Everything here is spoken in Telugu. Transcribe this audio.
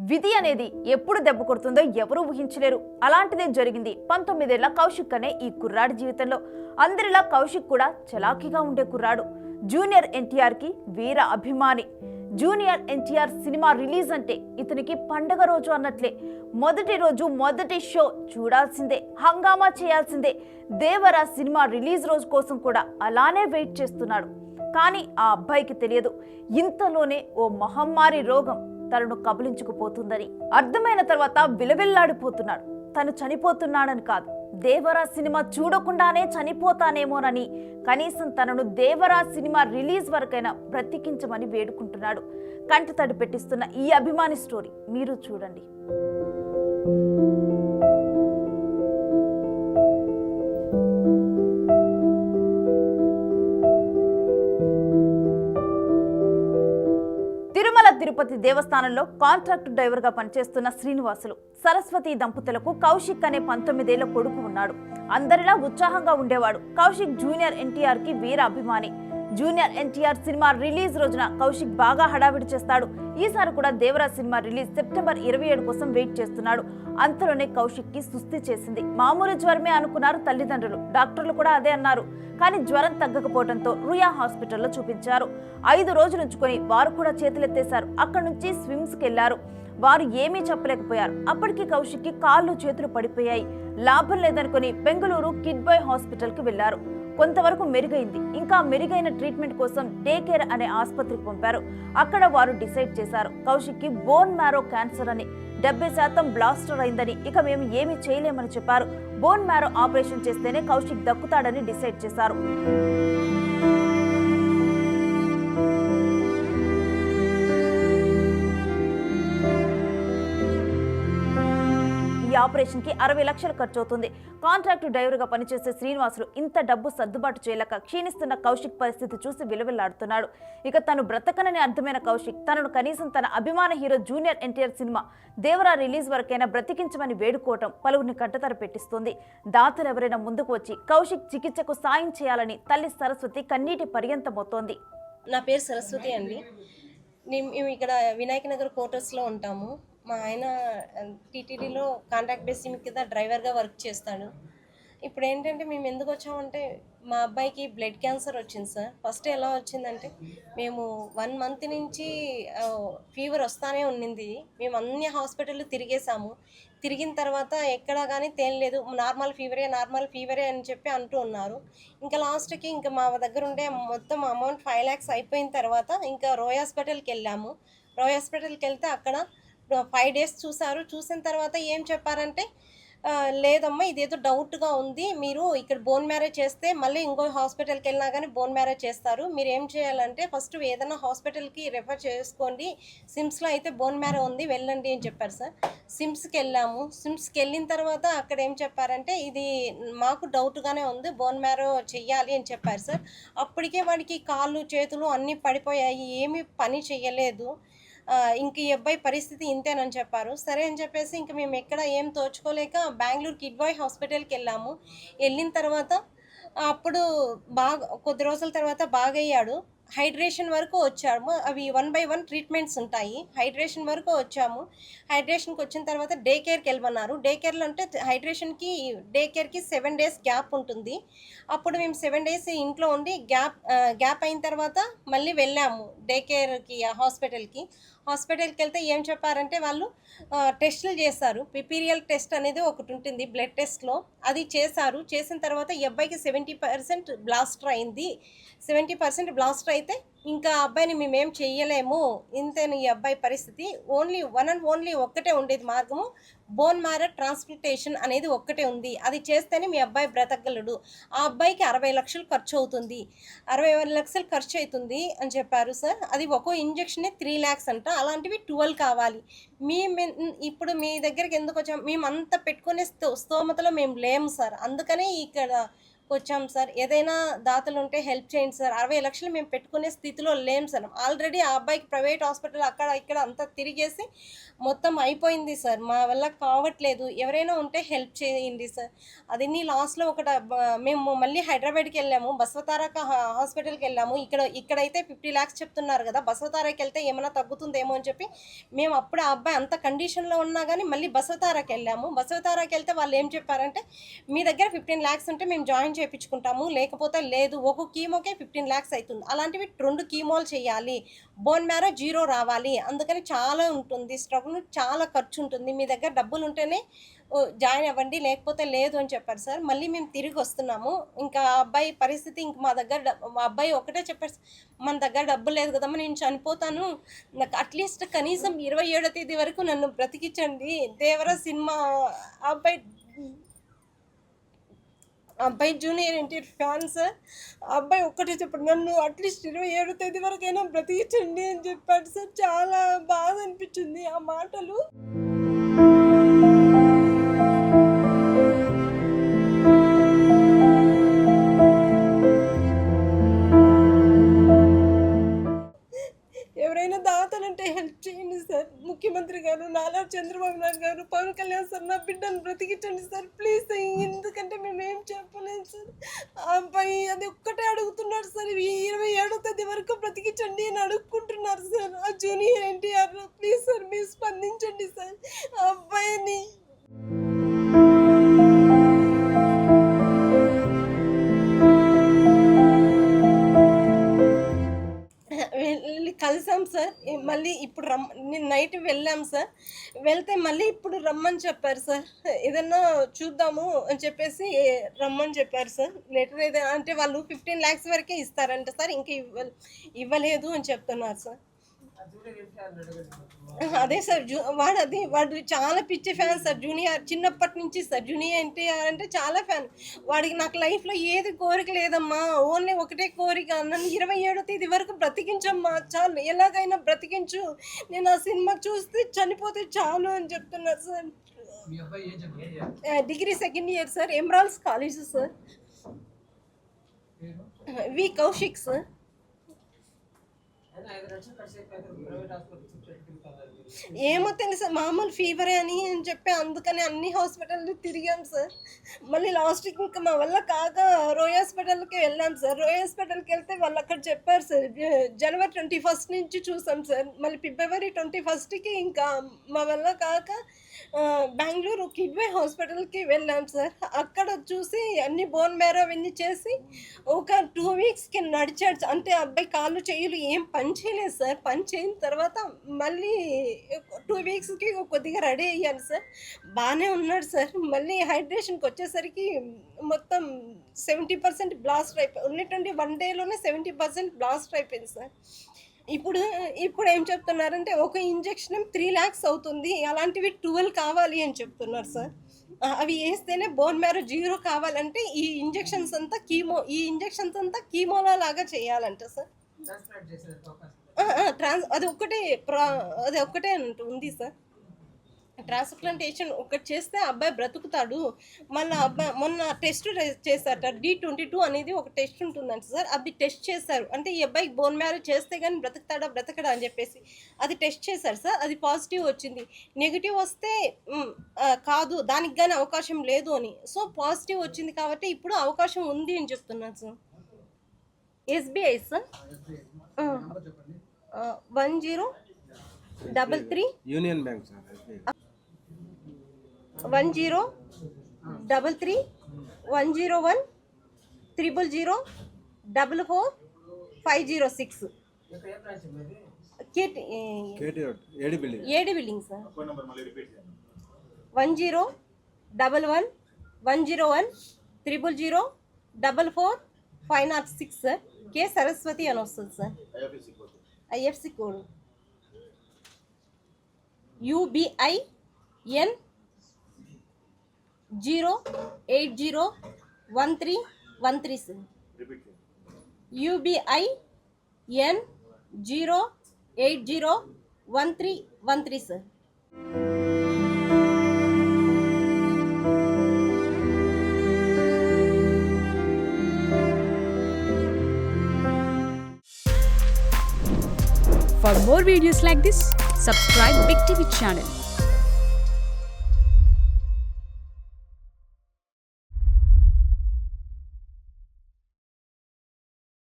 విధి అనేది ఎప్పుడు దెబ్బ కొడుతుందో ఎవరూ ఊహించలేరు. అలాంటిదే జరిగింది 19 ఏళ్ల కౌశిక్ అనే ఈ కుర్రాడి జీవితంలో. అందరిలా కౌశిక్ కూడా చలాకీగా ఉండే కుర్రాడు. జూనియర్ ఎన్టీఆర్ కి వీర అభిమాని. జూనియర్ ఎన్టీఆర్ సినిమా రిలీజ్ అంటే ఇతనికి పండగ రోజు అన్నట్లే. మొదటి రోజు మొదటి షో చూడాల్సిందే, హంగామా చేయాల్సిందే. దేవర సినిమా రిలీజ్ రోజు కోసం కూడా అలానే వెయిట్ చేస్తున్నాడు. కానీ ఆ అబ్బాయికి తెలియదు, ఇంతలోనే ఓ మహమ్మారి రోగం తనను కబలించుకుపోతుందని. అర్థమైన తర్వాత విలవిల్లాడిపోతున్నాడు. తను చనిపోతున్నాడని కాదు, దేవరా సినిమా చూడకుండానే చనిపోతానేమోనని. కనీసం తనను దేవరా సినిమా రిలీజ్ వరకైనా బ్రతికించమని వేడుకుంటున్నాడు. కంటతడి పెట్టిస్తున్న ఈ అభిమాని స్టోరీ మీరు చూడండి. తిరుమల తిరుపతి దేవస్థానంలో కాంట్రాక్ట్ డ్రైవర్గా పనిచేస్తున్న శ్రీనివాసులు, సరస్వతి దంపతులకు కౌశిక్ అనే 19 ఏళ్ల కొడుకు ఉన్నాడు. అందరిలా ఉత్సాహంగా ఉండేవాడు. కౌశిక్ జూనియర్ ఎన్టీఆర్ కి వీర అభిమాని. జూనియర్ ఎన్టీఆర్ సినిమా రిలీజ్ రోజున కౌశిక్ బాగా హడావిడి చేస్తాడు. ఈసారి కూడా దేవరా సినిమా రిలీజ్ సెప్టెంబర్ 27 కోసం వెయిట్ చేస్తున్నాడు. అంతలోనే కౌశిక్ కి సుస్థి చేసింది. మామూలు జ్వరమే అనుకున్నారు తల్లిదండ్రులు, డాక్టర్లు కూడా అదే అన్నారు. కానీ జ్వరం తగ్గకపోవడంతో రుయా హాస్పిటల్లో చూపించారు. 5 రోజులు ఉంచుకొని వారు కూడా చేతులెత్తేశారు. అక్కడి నుంచి స్విమ్స్కి వెళ్లారు. వారు ఏమీ చెప్పలేకపోయారు. అప్పటికి కౌశిక్ కి కాళ్ళు చేతులు పడిపోయాయి. లాభం లేదనుకుని బెంగళూరు కిడ్ బాయ్ హాస్పిటల్కి వెళ్లారు. కొంతవరకు మెరుగైంది. ఇంకా మెరుగైన ట్రీట్మెంట్ కోసం డే కేర్ అనే ఆసుపత్రికి పంపారు. అక్కడ వారు డిసైడ్ చేశారు, కౌశిక్ కి బోన్ మ్యారో క్యాన్సర్ అని, 70% బ్లాస్టర్ అయిందని, ఇక మేము ఏమీ చేయలేమని చెప్పారు. బోన్ మ్యారో ఆపరేషన్ చేస్తేనే కౌశిక్ దక్కుతాడని డిసైడ్ చేశారు. ఆపరేషన్ కి 60 లక్షలు ఖర్చు అవుతుంది. కాంట్రాక్టు డ్రైవర్ గా పనిచేసే శ్రీనివాసులు ఇంత డబ్బు సర్దుబాటు చేయలేక క్షీణిస్తున్న కౌశిక్ పరిస్థితి చూసి విలువెల్లాడుతున్నాడు. ఇక తను బ్రతకనని అర్థమైన కౌశిక్ తనను కనీసం తన అభిమాన hero junior NTR cinema Devara release వరకైనా బ్రతికించమని వేడుకోవటం పలువురిని కంటతర పెట్టిస్తుంది. దాతలు ఎవరైనా ముందుకు వచ్చి కౌశిక్ చికిత్సకు సాయం చేయాలని తల్లి సరస్వతి కన్నీటి పర్యంతమవుతోంది. నా పేరు సరస్వతి అండి. మేము ఇక్కడ వినాయక నగర్ క్వార్టర్స్లో ఉంటాము. మా ఆయన టీటీడీలో కాంట్రాక్ట్ బేసిస్ కింద డ్రైవర్గా వర్క్ చేస్తాడు. ఇప్పుడు ఏంటంటే మేము ఎందుకు వచ్చామంటే మా అబ్బాయికి బ్లడ్ క్యాన్సర్ వచ్చింది సార్. ఫస్ట్ ఎలా వచ్చిందంటే మేము 1 మంత్ నుంచి ఫీవర్ వస్తానే ఉన్నింది. మేము అన్ని హాస్పిటల్లో తిరిగేసాము. తిరిగిన తర్వాత ఎక్కడా కానీ తేలలేదు. నార్మల్ ఫీవరే అని చెప్పి అంటూ ఉన్నారు. ఇంకా లాస్ట్కి ఇంకా మా దగ్గర ఉండే మొత్తం అమౌంట్ 5 lakhs అయిపోయిన తర్వాత ఇంకా రోయ్ హాస్పిటల్కి వెళ్ళాము. రోయ్ హాస్పిటల్కి వెళ్తే అక్కడ 5 days చూసారు. చూసిన తర్వాత ఏం చెప్పారంటే, లేదమ్మా ఇదేదో డౌట్గా ఉంది, మీరు ఇక్కడ బోన్ మ్యారేజ్ చేస్తే మళ్ళీ ఇంకో హాస్పిటల్కి వెళ్ళినా కానీ బోన్ మ్యారేజ్ చేస్తారు. మీరు ఏం చేయాలంటే ఫస్ట్ ఏదైనా హాస్పిటల్కి రెఫర్ చేసుకోండి, సిమ్స్లో అయితే బోన్ మ్యారో ఉంది వెళ్ళండి అని చెప్పారు సార్. సిమ్స్కి వెళ్ళాము. సిమ్స్కి వెళ్ళిన తర్వాత అక్కడ ఏం చెప్పారంటే, ఇది మాకు డౌట్గానే ఉంది, బోన్ మ్యారో చెయ్యాలి అని చెప్పారు సార్. అప్పటికే వాడికి కాళ్ళు చేతులు అన్నీ పడిపోయాయి, ఏమీ పని చెయ్యలేదు. ఇంక ఈ అబ్బాయి పరిస్థితి ఇంతేనని చెప్పారు. సరే అని చెప్పేసి ఇంక మేము ఎక్కడ ఏం తోచుకోలేక బెంగళూరు కిడ్ బాయ్ హాస్పిటల్కి వెళ్ళాము. వెళ్ళిన తర్వాత అప్పుడు కొద్ది రోజుల తర్వాత బాగయ్యాడు. హైడ్రేషన్ వరకు వచ్చాము. అవి 1 by 1 ట్రీట్మెంట్స్ ఉంటాయి. హైడ్రేషన్ వరకు వచ్చాము. హైడ్రేషన్కి వచ్చిన తర్వాత డే కేర్కి వెళ్ళమన్నారు. డే కేర్లో అంటే హైడ్రేషన్కి డే కేర్కి 7 days గ్యాప్ ఉంటుంది. అప్పుడు మేము 7 days ఇంట్లో ఉండి గ్యాప్ అయిన తర్వాత మళ్ళీ వెళ్ళాము డే కేర్కి హాస్పిటల్కి వెళ్తే ఏం చెప్పారంటే వాళ్ళు టెస్టులు చేశారు. పిపీరియల్ టెస్ట్ అనేది ఒకటి ఉంటుంది బ్లడ్ టెస్ట్లో, అది చేశారు. చేసిన తర్వాత ఈ అబ్బాయికి 70% బ్లాస్టర్ అయింది. 70% బ్లాస్టర్ అయితే ఇంకా అబ్బాయిని మేమేం చెయ్యలేము, ఇంతేను ఈ అబ్బాయి పరిస్థితి. ఓన్లీ ఒక్కటే ఉండేది మార్గము, బోన్ మ్యారో ట్రాన్స్ప్లాంటేషన్ అనేది ఒక్కటే ఉంది. అది చేస్తేనే మీ అబ్బాయి బ్రతకగలడు. ఆ అబ్బాయికి 60 లక్షలు ఖర్చు అవుతుంది, 60 లక్షలు ఖర్చు అవుతుంది అని చెప్పారు సార్. అది ఒక్కో ఇంజెక్షనే 3 lakhs అంట. అలాంటివి 12 కావాలి. ఇప్పుడు మీ దగ్గరికి ఎందుకు వచ్చాము, మేము అంత పెట్టుకునే స్తోమతలో మేము లేము సార్. అందుకనే ఇక్కడ వచ్చాం సార్. ఏదైనా దాతలు ఉంటే హెల్ప్ చేయండి సార్. 60 లక్షలు మేము పెట్టుకునే స్థితిలో లేం సార్. ఆల్రెడీ ఆ అబ్బాయికి ప్రైవేట్ హాస్పిటల్ అక్కడ ఇక్కడ అంతా తిరిగేసి మొత్తం అయిపోయింది సార్. మా వల్ల కావట్లేదు. ఎవరైనా ఉంటే హెల్ప్ చేయండి సార్. అది లాస్ట్లో మేము మళ్ళీ హైదరాబాద్కి వెళ్ళాము. బసవతారక హాస్పిటల్కి వెళ్ళాము. ఇక్కడైతే 50 lakhs చెప్తున్నారు కదా, బసవతారకి వెళ్తే ఏమైనా తగ్గుతుందేమో అని చెప్పి మేము అప్పుడు ఆ అబ్బాయి అంత కండిషన్లో ఉన్నా కానీ మళ్ళీ బసవతారకి వెళ్ళాము. బసవతారకి వెళ్తే వాళ్ళు ఏం చెప్పారంటే, మీ దగ్గర 15 lakhs ఉంటే మేము జాయిన్ చేయించుకుంటాము, లేకపోతే లేదు. ఒక కీమోకే 15 lakhs అవుతుంది. అలాంటివి 2 కీమోలు చేయాలి, బోన్ మ్యారో 0 రావాలి. అందుకని చాలా ఉంటుంది స్ట్రగుల్, చాలా ఖర్చు ఉంటుంది. మీ దగ్గర డబ్బులు ఉంటేనే జాయిన్ అవ్వండి, లేకపోతే లేదు అని చెప్పారు సార్. మళ్ళీ మేము తిరిగి వస్తున్నాము. ఇంకా ఆ అబ్బాయి పరిస్థితి ఇంక మా అబ్బాయి ఒకటే చెప్పారు, మన దగ్గర డబ్బులు లేదు కదమ్మా, నేను చనిపోతాను, నాకు అట్లీస్ట్ కనీసం 27వ తేదీ వరకు నన్ను బ్రతికించండి. దేవరా సినిమా అబ్బాయి జూనియర్ ఎన్టీఆర్ ఫ్యాన్ సార్. అబ్బాయి ఒక్కటే చెప్పాడు, నన్ను అట్లీస్ట్ 27వ తేదీ వరకైనా బ్రతికించండి అని చెప్పాడు సార్. చాలా బాధ అనిపించింది ఆ మాటలు. ఎవరైనా దాతలంటే హెల్ప్ చేయండి సార్. ముఖ్యమంత్రి గారు, నారా చంద్రబాబు నాయుడు గారు, పవన్ కళ్యాణ్ సార్, నా బిడ్డను బ్రతికించండి సార్ ప్లీజ్. ఎందుకంటే మేము ఏం చెప్పలేము సార్. ఆ అబ్బాయి అది ఒక్కటే అడుగుతున్నాడు సార్, 27వ తేదీ వరకు బ్రతికించండి అని అడుక్కుంటున్నారు సార్. ఆ జూనియర్ ఎన్టీఆర్ ప్లీజ్ సార్, మీరు స్పందించండి సార్ ఆ అబ్బాయిని. వెళ్ళి కలిసాం సార్. మళ్ళీ ఇప్పుడు నేను నైట్ వెళ్ళాం సార్. వెళ్తే మళ్ళీ ఇప్పుడు రమ్మని చెప్పారు సార్. ఏదన్నా చూద్దాము అని చెప్పేసి రమ్మని చెప్పారు సార్. లెటర్ ఏదైనా అంటే వాళ్ళు 15 lakhs వరకే ఇస్తారంట సార్, ఇంకా ఇవ్వలేదు అని చెప్తున్నారు సార్. అదే సార్, వాడు చాలా పిచ్చి ఫ్యాన్ సార్. జూనియర్ చిన్నప్పటి నుంచి సార్, జూనియర్ ఎన్టీఆర్ అంటే చాలా ఫ్యాన్. వాడికి నాకు లైఫ్లో ఏది కోరిక లేదమ్మా, ఓన్లీ ఒకటే కోరిక, నన్ను 27వ తేదీ వరకు బ్రతికించమ్మా, చాలు, ఎలాగైనా బ్రతికించు, నేను ఆ సినిమా చూస్తే చనిపోతే చాలు అని చెప్తున్నారు sir. Degree 2nd year sir, Emeralds college sir. V Kaushik sir. ఏమో తెలుసా, మామూలు ఫీవరే అని చెప్పి అందుకని అన్ని హాస్పిటల్ తిరిగాం సార్. మళ్ళీ లాస్ట్కి ఇంకా మా వల్ల కాక రోయ్ హాస్పిటల్కి వెళ్ళాం సార్. రోయ్ హాస్పిటల్కి వెళ్తే వాళ్ళు అక్కడ చెప్పారు సార్, జనవరి 21st నుంచి చూసాం సార్. మళ్ళీ ఫిబ్రవరి 21st ఇంకా మా వల్ల కాక బెంగళూరు కిడ్వే హాస్పిటల్కి వెళ్ళాం సార్. అక్కడ చూసి అన్ని బోన్ మ్యారో అవన్నీ చేసి ఒక 2 weeksకి నడిచాడు. అంటే అబ్బాయి కాళ్ళు చేయులు ఏం పని చేయలేదు సార్. పని చేయని తర్వాత మళ్ళీ 2 weeksకి కొద్దిగా రెడీ అయ్యాను సార్. బాగానే ఉన్నాడు సార్. మళ్ళీ హైడ్రేషన్కి వచ్చేసరికి మొత్తం 70% బ్లాస్ట్ అయిపోయి, ఉన్నటువంటి 1 dayలోనే 70% బ్లాస్ట్ అయిపోయింది సార్. ఇప్పుడు ఏం చెప్తున్నారంటే, ఒక ఇంజెక్షన్ 3 lakhs అవుతుంది, అలాంటివి 12 కావాలి అని చెప్తున్నారు సార్. అవి వేస్తేనే బోన్ మ్యారో 0 కావాలంటే ఈ ఇంజెక్షన్స్ అంతా కీమోలా లాగా చేయాలంట సార్. అది ఒక్కటే ఉంది సార్. ట్రాన్స్ప్లాంటేషన్ ఒకటి చేస్తే అబ్బాయి బ్రతుకుతాడు. మళ్ళీ మొన్న టెస్ట్ చేశారట, D22 అనేది ఒక టెస్ట్ ఉంటుందంట సార్. అది టెస్ట్ చేశారు. అంటే ఈ అబ్బాయికి బోన్ మ్యారో చేస్తే కానీ బ్రతకడా అని చెప్పేసి అది టెస్ట్ చేశారు సార్. అది పాజిటివ్ వచ్చింది. నెగిటివ్ వస్తే కాదు, దానికి కానీ అవకాశం లేదు అని. సో పాజిటివ్ వచ్చింది కాబట్టి ఇప్పుడు అవకాశం ఉంది అని చెప్తున్నాను sir. SBI sir 1033 union bank sir. 1033 101 000 44 506 ఏడి building sir. 1011 101 000 44 506 sir. K Saraswati అని వస్తుంది sir. IFC code UBIN 0801313 sir. UBIN 0801313 sir. For more videos like this, subscribe Big TV channel.